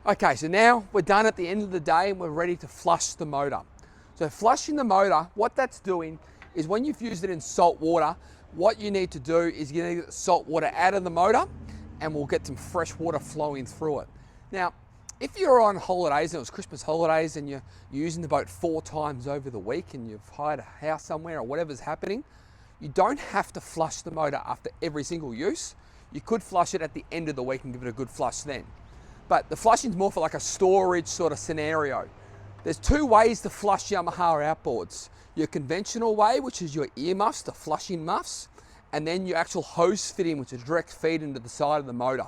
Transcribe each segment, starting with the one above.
Okay, so now we're done at the end of the day and we're ready to flush the motor. So flushing the motor, what that's doing is when you've used it in salt water, what you need to do is you need to get the salt water out of the motor and we'll get some fresh water flowing through it. Now, if you're on holidays, and it was Christmas holidays and you're using the boat 4 times over the week and you've hired a house somewhere or whatever's happening, you don't have to flush the motor after every single use. You could flush it at the end of the week and give it a good flush then. But the flushing's more for like a storage sort of scenario. There's 2 ways to flush Yamaha outboards. Your conventional way, which is your earmuffs, the flushing muffs, and then your actual hose fitting, which is direct feed into the side of the motor.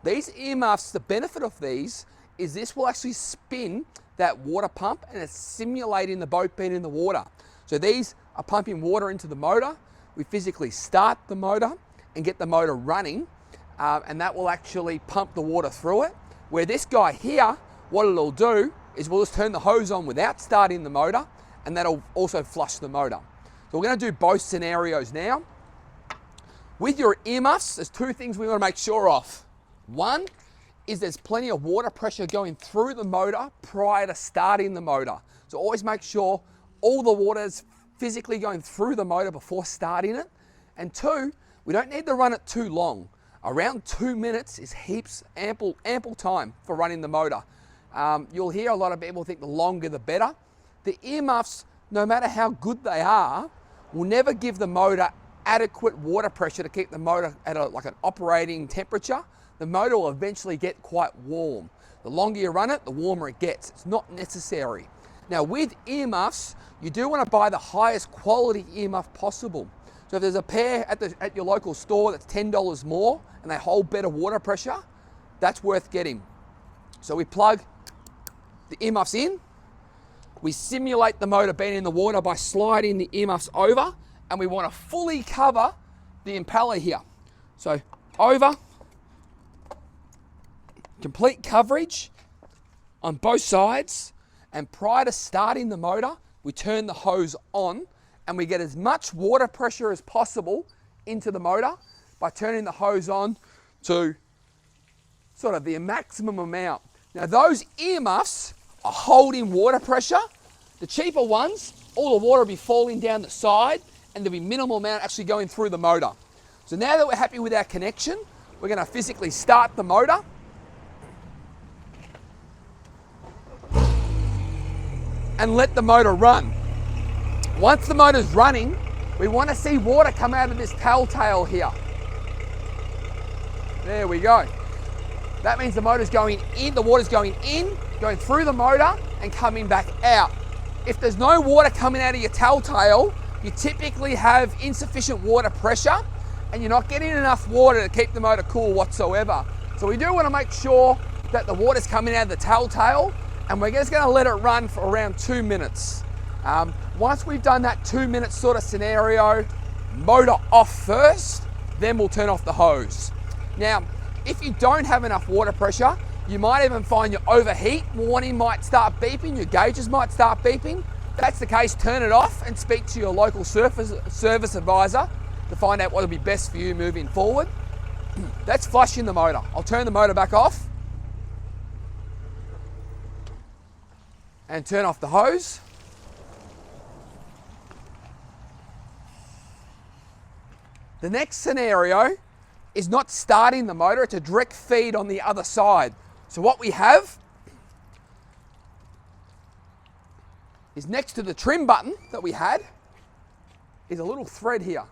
These earmuffs, the benefit of these is this will actually spin that water pump and it's simulating the boat being in the water. So these are pumping water into the motor. We physically start the motor and get the motor running, and that will actually pump the water through it. Where this guy here, what it'll do is we'll just turn the hose on without starting the motor, and that'll also flush the motor. So we're going to do both scenarios now. With your earmuffs, there's 2 things we want to make sure of. One is there's plenty of water pressure going through the motor prior to starting the motor. So always make sure all the water's physically going through the motor before starting it. And 2, we don't need to run it too long. Around 2 minutes is heaps, ample time for running the motor. You'll hear a lot of people think the longer the better. The earmuffs, no matter how good they are, will never give the motor adequate water pressure to keep the motor at like an operating temperature. The motor will eventually get quite warm. The longer you run it, the warmer it gets. It's not necessary. Now with earmuffs, you do want to buy the highest quality earmuff possible. So if there's a pair at your local store that's $10 more and they hold better water pressure, that's worth getting. So we plug the earmuffs in, we simulate the motor being in the water by sliding the earmuffs over, and we want to fully cover the impeller here. So over, complete coverage on both sides, and prior to starting the motor, we turn the hose on and we get as much water pressure as possible into the motor by turning the hose on to sort of the maximum amount. Now those earmuffs are holding water pressure. The cheaper ones, all the water will be falling down the side and there'll be minimal amount actually going through the motor. So now that we're happy with our connection, we're going to physically start the motor. And let the motor run. Once the motor's running, we want to see water come out of this telltale here. There we go. That means the motor's going in, the water's going in, going through the motor and coming back out. If there's no water coming out of your telltale, you typically have insufficient water pressure and you're not getting enough water to keep the motor cool whatsoever. So we do want to make sure that the water's coming out of the telltale, and we're just going to let it run for around 2 minutes. Once we've done that 2 minute sort of scenario, motor off first, then we'll turn off the hose. Now, if you don't have enough water pressure, you might even find your overheat warning might start beeping, your gauges might start beeping. If that's the case, turn it off and speak to your local service advisor to find out what will be best for you moving forward. That's flushing the motor. I'll turn the motor back off and turn off the hose. The next scenario is not starting the motor, it's a direct feed on the other side. So what we have is next to the trim button that we had is a little thread here.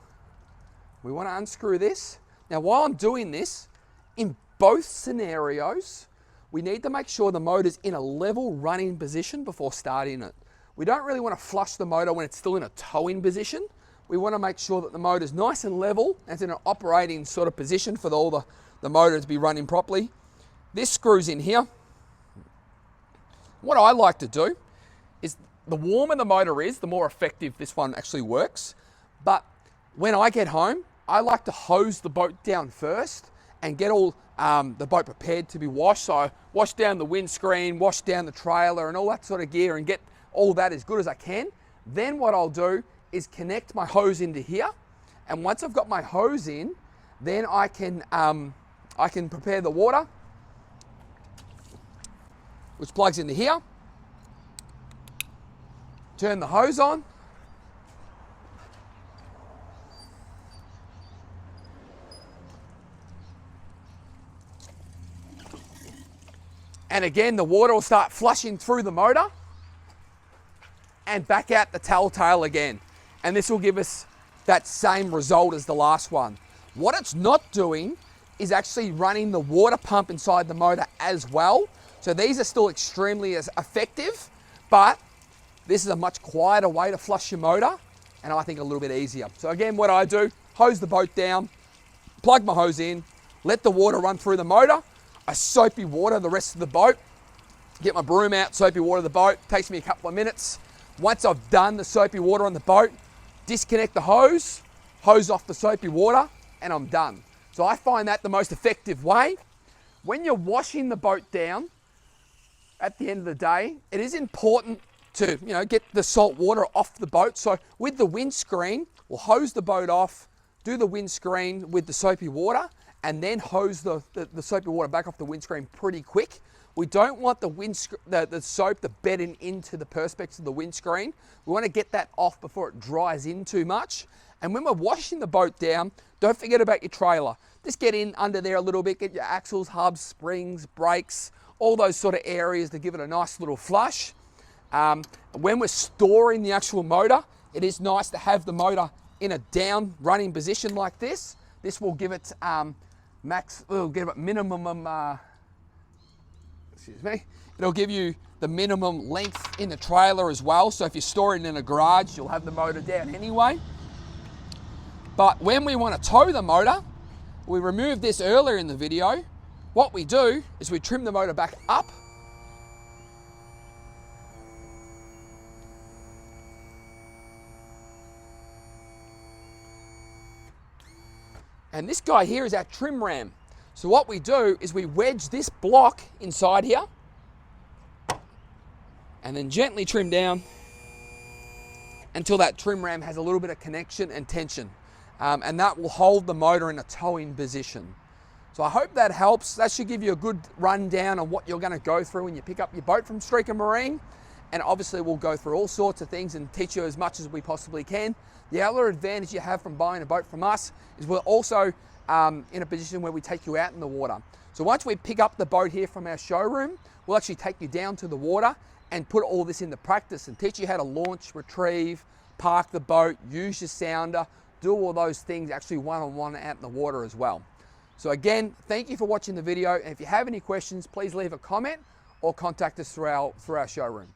We want to unscrew this. Now while I'm doing this, in both scenarios, we need to make sure the motor's in a level running position before starting it. We don't really want to flush the motor when it's still in a towing position. We want to make sure that the motor's nice and level and it's in an operating sort of position for all the motor to be running properly. This screws in here. What I like to do is the warmer the motor is, the more effective this one actually works. But when I get home, I like to hose the boat down first and get all the boat prepared to be washed. So I wash down the windscreen, wash down the trailer and all that sort of gear and get all that as good as I can. Then what I'll do is connect my hose into here. And once I've got my hose in, then I can prepare the water. which plugs into here. Turn the hose on. And again, the water will start flushing through the motor and back out the telltale again. And this will give us that same result as the last one. What it's not doing is actually running the water pump inside the motor as well. So these are still extremely as effective, but this is a much quieter way to flush your motor, and I think a little bit easier. So again, what I do, hose the boat down, plug my hose in, let the water run through the motor. I soapy water the rest of the boat, get my broom out, soapy water the boat, takes me a couple of minutes. Once I've done the soapy water on the boat, disconnect the hose, hose off the soapy water, and I'm done. So I find that the most effective way. When you're washing the boat down, at the end of the day, it is important to get the salt water off the boat. So with the windscreen, we'll hose the boat off, do the windscreen with the soapy water, and then hose the soapy water back off the windscreen pretty quick. We don't want the soap to bed into the perspex of the windscreen. We want to get that off before it dries in too much. And when we're washing the boat down, don't forget about your trailer. Just get in under there a little bit, get your axles, hubs, springs, brakes, all those sort of areas to give it a nice little flush. When we're storing the actual motor, it is nice to have the motor in a down running position like this. This will give it minimum, it'll give you the minimum length in the trailer as well. So if you're storing in a garage, you'll have the motor down anyway. But when we want to tow the motor, we removed this earlier in the video. What we do is we trim the motor back up. And this guy here is our trim ram. So what we do is we wedge this block inside here and then gently trim down until that trim ram has a little bit of connection and tension. And that will hold the motor in a towing position. So I hope that helps. That should give you a good rundown on what you're going to go through when you pick up your boat from Streaker Marine. And obviously we'll go through all sorts of things and teach you as much as we possibly can. The other advantage you have from buying a boat from us is we're also in a position where we take you out in the water. So once we pick up the boat here from our showroom, we'll actually take you down to the water and put all this into practice and teach you how to launch, retrieve, park the boat, use your sounder, do all those things actually one-on-one out in the water as well. So again, thank you for watching the video. And if you have any questions, please leave a comment or contact us through our showroom.